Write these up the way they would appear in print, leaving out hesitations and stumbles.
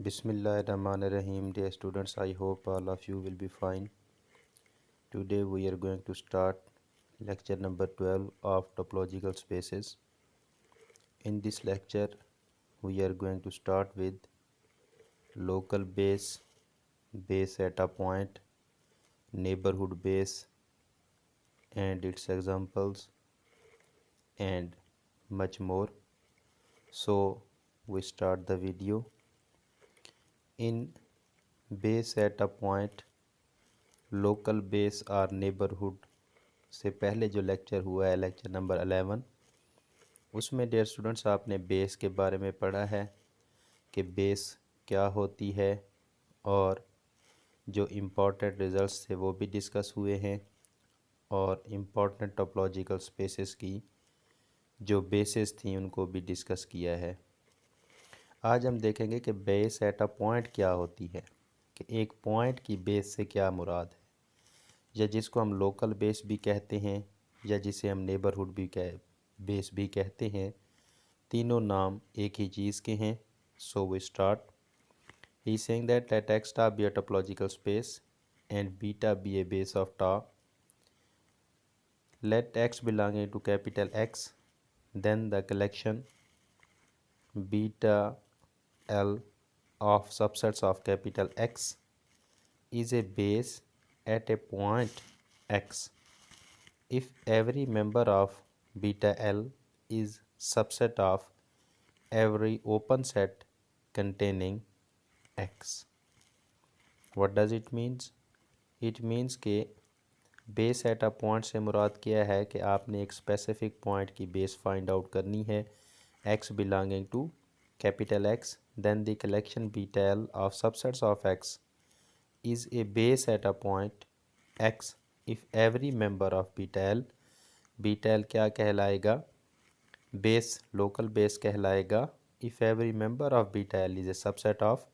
Bismillahirrahmanirrahim. Dear students, I hope all of you will be fine. Today we are going to start lecture number 12 of topological spaces. In this lecture, we are going to start with local base, base at a point, neighborhood base and its examples, and much more. So we start the video. In base at a point, local base और neighbourhood से पहले जो lecture हुआ है lecture number 11, उसमें dear students आपने base के बारे में पढ़ा है कि बेस क्या होती है और जो इम्पोर्टेंट रिजल्ट्स थे वो भी डिस्कस हुए हैं और इम्पोर्टेंट टोपोलॉजिकल स्पेसेस की जो बेसेस थी उनको भी डिस्कस किया है। आज हम देखेंगे कि बेस एट अ पॉइंट क्या होती है, कि एक पॉइंट की बेस से क्या मुराद है, या जिसको हम लोकल बेस भी कहते हैं या जिसे हम नेबरहुड भी बेस भी कहते हैं। तीनों नाम एक ही चीज़ के हैं। So we start. He saying that let X star be a topological space and beta be a base of tau. Let X belonging to capital X, then the collection beta L of subsets of capital X is a base at a point X if every member of beta L is subset of every open set containing X. What does it means? It means कि base at a point से मुराद क्या है कि आपने एक specific point की base find out करनी है x belonging to capital X, then the collection beta L of subsets of X is a base at a point X if every member of beta L क्या कहलाएगा? Base, local base कहलाएगा if every member of beta L is a subset of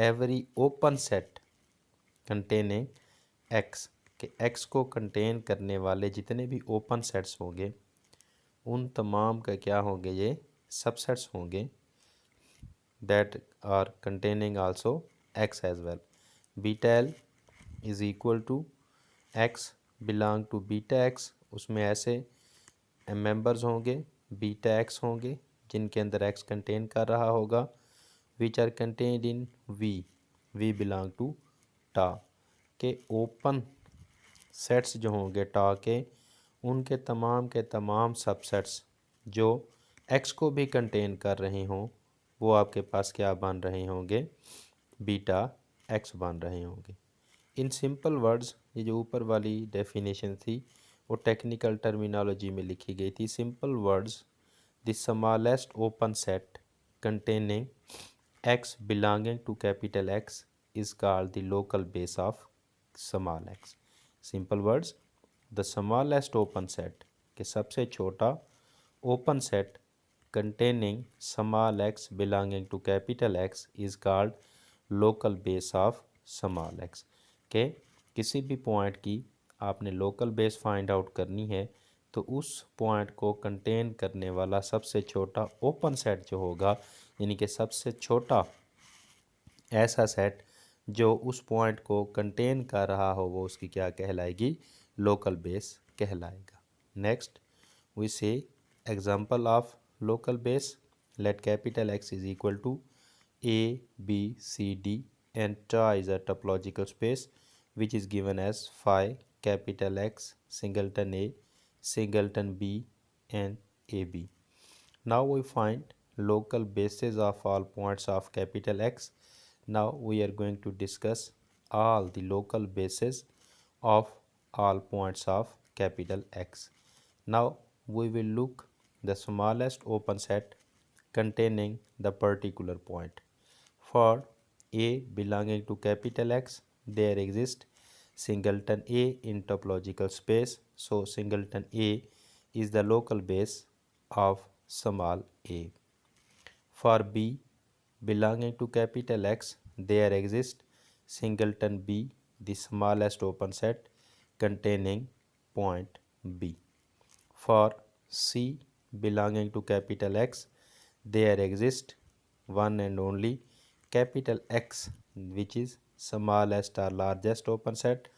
every open set containing X, कि X को contain करने वाले जितने भी open sets होंगे उन तमाम का क्या होंगे? ये सबसेट्स होंगे that are containing also X as well. Beta L is equal to X belong to beta X, उसमें ऐसे मेंबर्स होंगे बीटा X होंगे जिनके अंदर X कंटेन कर रहा होगा, which are contained in V belong to टा, के ओपन सेट्स जो होंगे टा के उनके तमाम सबसेट्स जो X को भी कंटेन कर रहे हों वो आपके पास क्या बन रहे होंगे? बीटा X बन रहे होंगे। इन सिंपल वर्ड्स, ये जो ऊपर वाली डेफिनेशन थी वो टेक्निकल टर्मिनोलॉजी में लिखी गई थी। Simple words, the smallest open set containing X belonging to capital X is called the local base of small x। Simple words, the smallest open set के सबसे छोटा open set containing small x belonging to capital X is called local base of small x। के किसी भी point की आपने local base find out करनी है तो उस पॉइंट को कंटेन करने वाला सबसे छोटा ओपन सेट जो होगा, यानी कि सबसे छोटा ऐसा सेट जो उस पॉइंट को कंटेन कर रहा हो वो उसकी क्या कहलाएगी? लोकल बेस कहलाएगा। नेक्स्ट वी से example of local base. Let capital X is equal to A, B, C, D and TA is a topological space which is given as phi capital X singleton A singleton B and AB. Now we find local bases of all points of capital X. Now we are going to discuss all the local bases of all points of capital X. Now we will look the smallest open set containing the particular point. For A belonging to capital X, there exists singleton A in topological space. So singleton A is the local base of small a. For B belonging to capital X, there exists singleton B, the smallest open set containing point B. For C belonging to capital X, there exists one and only capital X, which is smallest or largest open set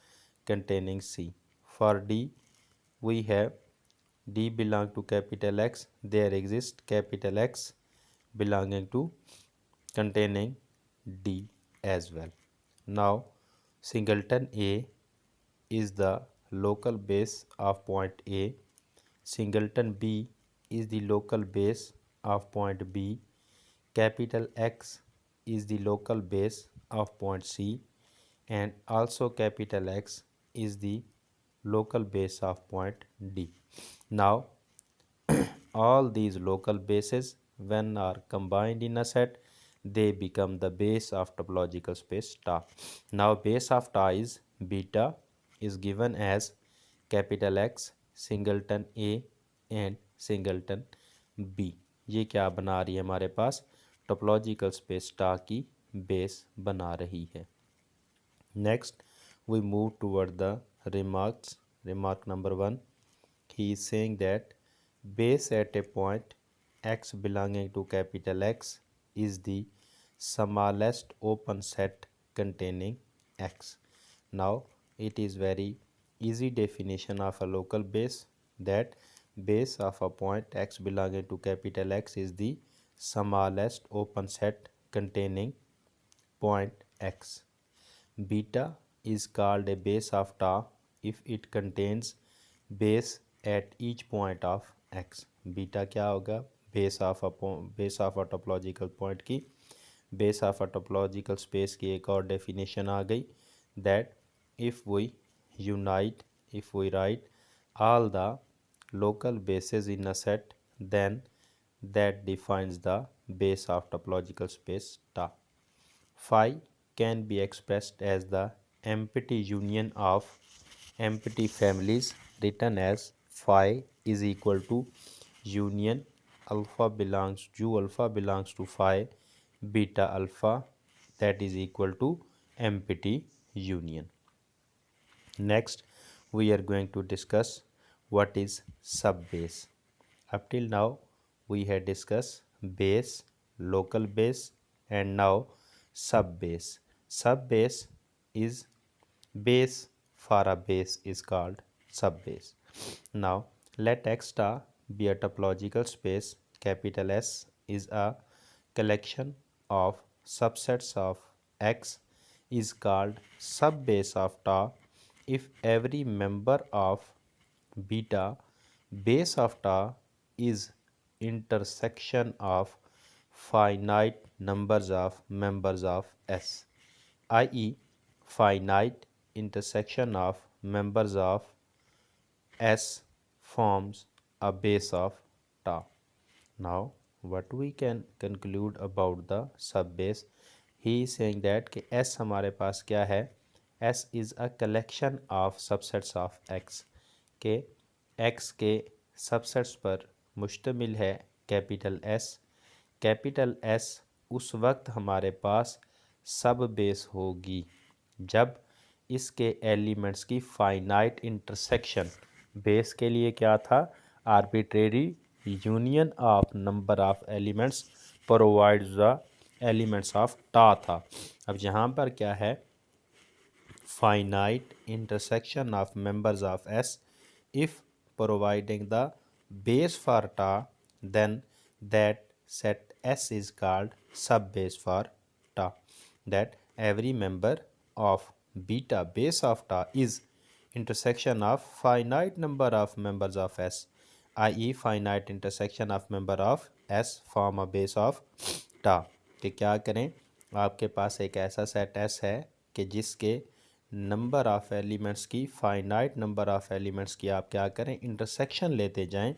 containing C. For D, we have D belong to capital X. There exists capital X belonging to containing D as well. Now, singleton A is the local base of point A. Singleton B is the local base of point B. Capital X is the local base of point C, and also capital X is the local base of point D. Now, all these local bases, when are combined in a set, they become the base of topological space Ta. Now base of Ta is beta, is given as capital X, singleton A and singleton B. ये क्या बना रही है हमारे पास, topological space tau की base बना रही है. Next, we move toward the remarks. Remark number 1. He is saying that base at a point x belonging to capital X is the smallest open set containing X. Now, it is very easy definition of a local base, that base of a point x belonging to capital X is the smallest open set containing point X. Beta is called a base of Ta if it contains base at each point of X. Beta क्या होगा, base of a topological point की, base of a topological space की एक और definition आ गई, that if we write all the local bases in a set, then that defines the base of topological space Ta. Phi can be expressed as the empty union of empty families, written as phi is equal to union alpha belongs to phi beta alpha, that is equal to empty union. Next, we are going to discuss what is subbase. Up till now, we had discussed base, local base, and now subbase. Subbase is base for a base is called subbase. Now, let X star be a topological space. Capital S is a collection of subsets of X is called subbase of Ta if every member of beta base of Ta is intersection of finite numbers of members of S, i.e. finite intersection of members of S forms a base of Ta. Now, what we can conclude about the subbase? He is saying that कि S हमारे पास क्या है? S is a collection of subsets of X. के X के subsets पर मुश्तमिल है कैपिटल S. कैपिटल S उस वक्त हमारे पास सब बेस होगी जब इसके एलिमेंट्स की फाइनाइट इंटरसेक्शन, बेस के लिए क्या था, arbitrary union of number of elements provides the elements of टा था. अब यहाँ पर क्या है, finite intersection of members of S. If providing the base for Ta, then that set S is called subbase for Ta. That every member of beta base of Ta is intersection of finite number of members of S, i.e. finite intersection of member of S form a base of Ta. कि क्या करें, आपके पास एक ऐसा set S है कि जिसके number of elements की फाइनाइट नंबर ऑफ़ एलिमेंट्स की आप क्या करें, इंटरसेक्शन लेते जाएं,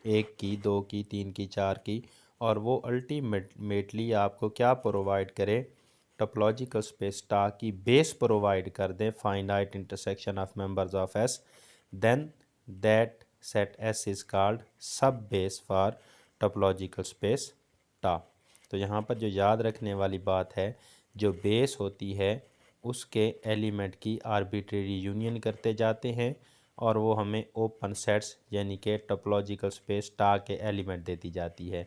एक की, दो की, तीन की, चार की, और वो अल्टीमेटली आपको क्या प्रोवाइड करें, टोपोलॉजिकल स्पेस टा की बेस प्रोवाइड कर दें, finite intersection of members of S. Then that set S is called sub base for topological space tau. तो यहाँ पर जो याद रखने वाली बात है, जो बेस होती है उसके एलिमेंट की आर्बिट्रेरी यूनियन करते जाते हैं और वो हमें ओपन सेट्स यानी कि टोपोलॉजिकल स्पेस टा के एलिमेंट देती जाती है.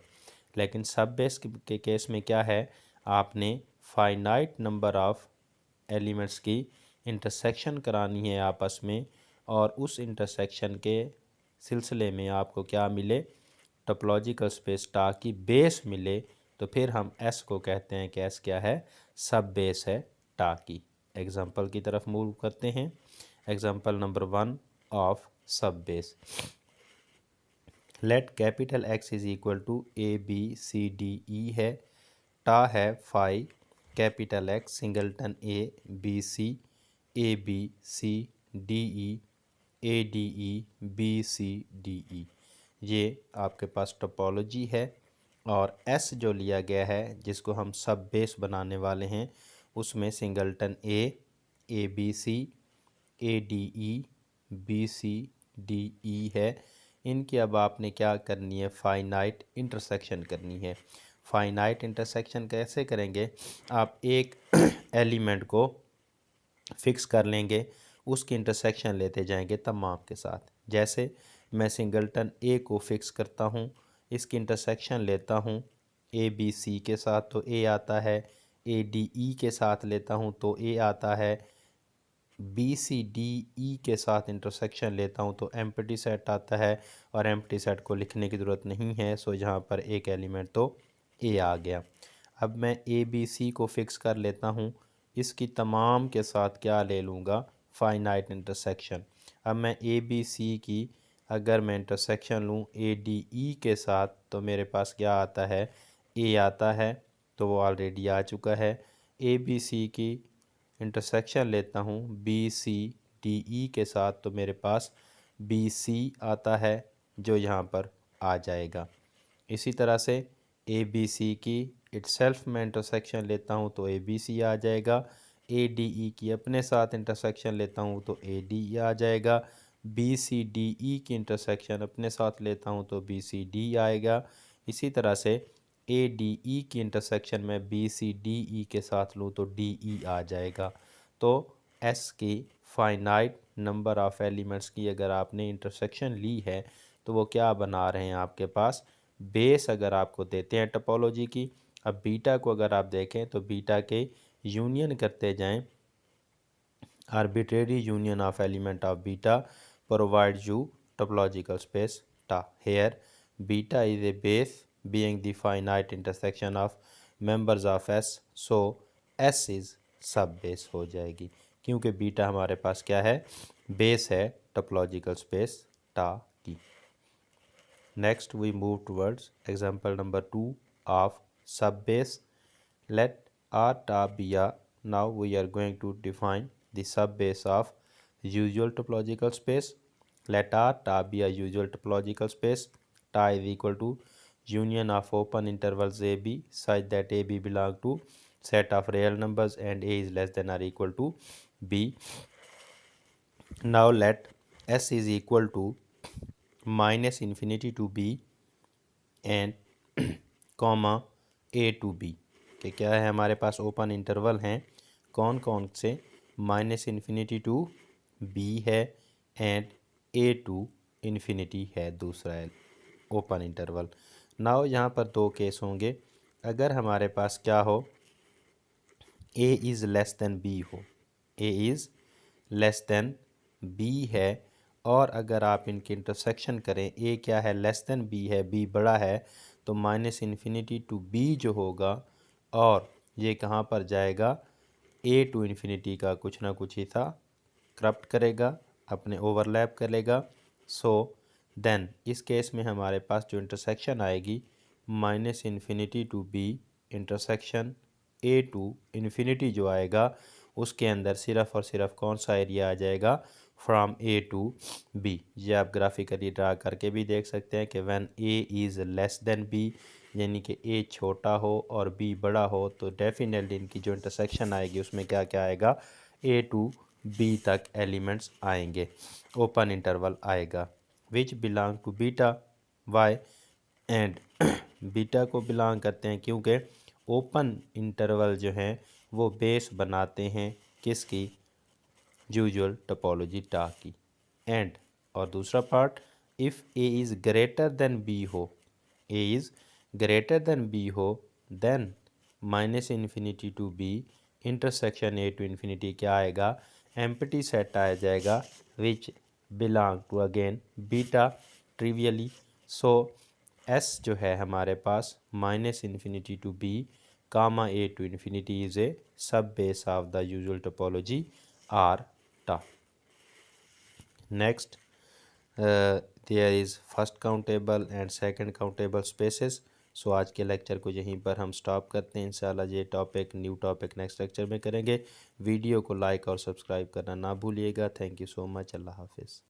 लेकिन सब बेस के केस में क्या है, आपने फाइनाइट नंबर ऑफ एलिमेंट्स की इंटरसेक्शन करानी है आपस में, और उस इंटरसेक्शन के सिलसिले में आपको क्या मिले, टोपोलॉजिकल स्पेस टा की बेस मिले, तो फिर हम एस को कहते हैं कि एस क्या है, सब बेस है टा की। एग्जाम्पल की तरफ मूव करते हैं। Example number 1 of sub base. Let capital X is equal to A B C D E है, टा है phi capital X singleton A B C, A B C D E, A D E B C D E. ये आपके पास topology है। और S जो लिया गया है जिसको हम सब बेस बनाने वाले हैं, उसमें singleton A B C, A D E, B C D E है। इनकी अब आपने क्या करनी है, फाइनाइट इंटरसेक्शन करनी है। फाइनाइट इंटरसेक्शन कैसे करेंगे, आप एक एलिमेंट को फिक्स कर लेंगे, उसकी इंटरसेक्शन लेते जाएंगे तमाम के साथ। जैसे मैं सिंगलटन ए को फिक्स करता हूँ, इसकी इंटरसेक्शन लेता हूँ ए बी सी के साथ तो ए आता है, ए डी ई के साथ लेता हूँ तो ए आता है, बी सी डी ई के साथ इंटरसेक्शन लेता हूँ तो एम्प्टी सेट आता है, और एम्प्टी सेट को लिखने की ज़रूरत नहीं है, सो यहाँ पर एक एलिमेंट तो ए आ गया। अब मैं ए बी सी को फिक्स कर लेता हूँ, इसकी तमाम के साथ क्या ले लूँगा, फाइनाइट इंटरसेक्शन। अब मैं ए बी सी की अगर मैं इंटरसेक्शन लूँ ए डी ई के साथ तो मेरे पास क्या आता है, ए आता है, तो वो ऑलरेडी आ चुका है। ए बी सी की इंटरसेक्शन लेता हूँ बी सी डी ई के साथ तो मेरे पास बी सी आता है, जो यहाँ पर आ जाएगा। इसी तरह से ए बी सी की इटसेल्फ में इंटरसेक्शन लेता हूँ तो ए बी सी आ जाएगा, ए डी ई की अपने साथ इंटरसेक्शन लेता हूँ तो ए डी ई आ जाएगा, बी सी डी ई की इंटरसेक्शन अपने साथ लेता हूँ तो बी सी डी आएगा। इसी तरह से ए डी ई की इंटरसेक्शन में बी सी डी ई के साथ लूँ तो डी ई आ जाएगा। तो एस की फाइनाइट नंबर ऑफ़ एलिमेंट्स की अगर आपने इंटरसेक्शन ली है तो वो क्या बना रहे हैं आपके पास, बेस अगर आपको देते हैं टोपोलॉजी की। अब बीटा को अगर आप देखें तो बीटा के यूनियन करते जाएं, arbitrary union of element of beta provides you topological space ta. Here beta is a base being the finite intersection of members of S, so S is सब बेस हो जाएगी, क्योंकि बीटा हमारे पास क्या है, बेस है टोपोलॉजिकल स्पेस टा की। Next we move towards example number 2 of sub base. Let R ta be a, now we are going to define the subbase of usual topological space. Let R ta be a usual topological space. Ta is equal to union of open intervals AB such that AB belong to set of real numbers and A is less than or equal to B. Now let S is equal to minus infinity to B and comma A to B कि क्या है, हमारे पास open interval हैं, कौन कौन से, minus infinity to B है and A to infinity है दूसरा ओपन इंटरवल। नाउ यहाँ पर दो केस होंगे, अगर हमारे पास क्या हो, A is less than B हो, A is less than B है, और अगर आप इनकी इंटरसेक्शन करें, ए क्या है, लेस देन बी है, बी बड़ा है, तो माइनस इन्फिनिटी टू बी जो होगा, और ये कहाँ पर जाएगा, ए टू इन्फिनिटी का कुछ ना कुछ हिस्सा करप्ट करेगा, अपने ओवरलैप करेगा। सो देन इस केस में हमारे पास जो इंटरसेक्शन आएगी, minus infinity to B intersection A to infinity जो आएगा, उसके अंदर सिर्फ़ और सिर्फ कौन सा एरिया आ जाएगा, फ्रॉम ए टू बी। ये आप ग्राफिकली ड्रा करके भी देख सकते हैं कि when A is less than B, यानी कि ए छोटा हो और बी बड़ा हो, तो डेफिनेटली इनकी जो इंटरसेक्शन आएगी उसमें क्या क्या आएगा, ए टू बी तक एलिमेंट्स आएंगे, ओपन इंटरवल आएगा, which belong to beta Y and beta को बिलोंग करते हैं क्योंकि ओपन इंटरवल जो हैं वो बेस बनाते हैं किसकी, यूजुअल टोपोलॉजी टा की। एंड और दूसरा पार्ट, if A is greater than B हो, A is greater than B हो, then minus infinity to B intersection A to infinity क्या आएगा, एम्प्टी सेट आ जाएगा which belong to again beta trivially. So S जो है हमारे पास minus infinity to B comma A to infinity is a sub base of the usual topology R tau. Next there is first countable and second countable spaces. So आज के lecture को यहीं पर हम स्टॉप करते हैं। इंशाल्लाह ये topic new topic next lecture में करेंगे। वीडियो को लाइक और सब्सक्राइब करना ना भूलिएगा। Thank you so much. अल्लाह हाफिज़।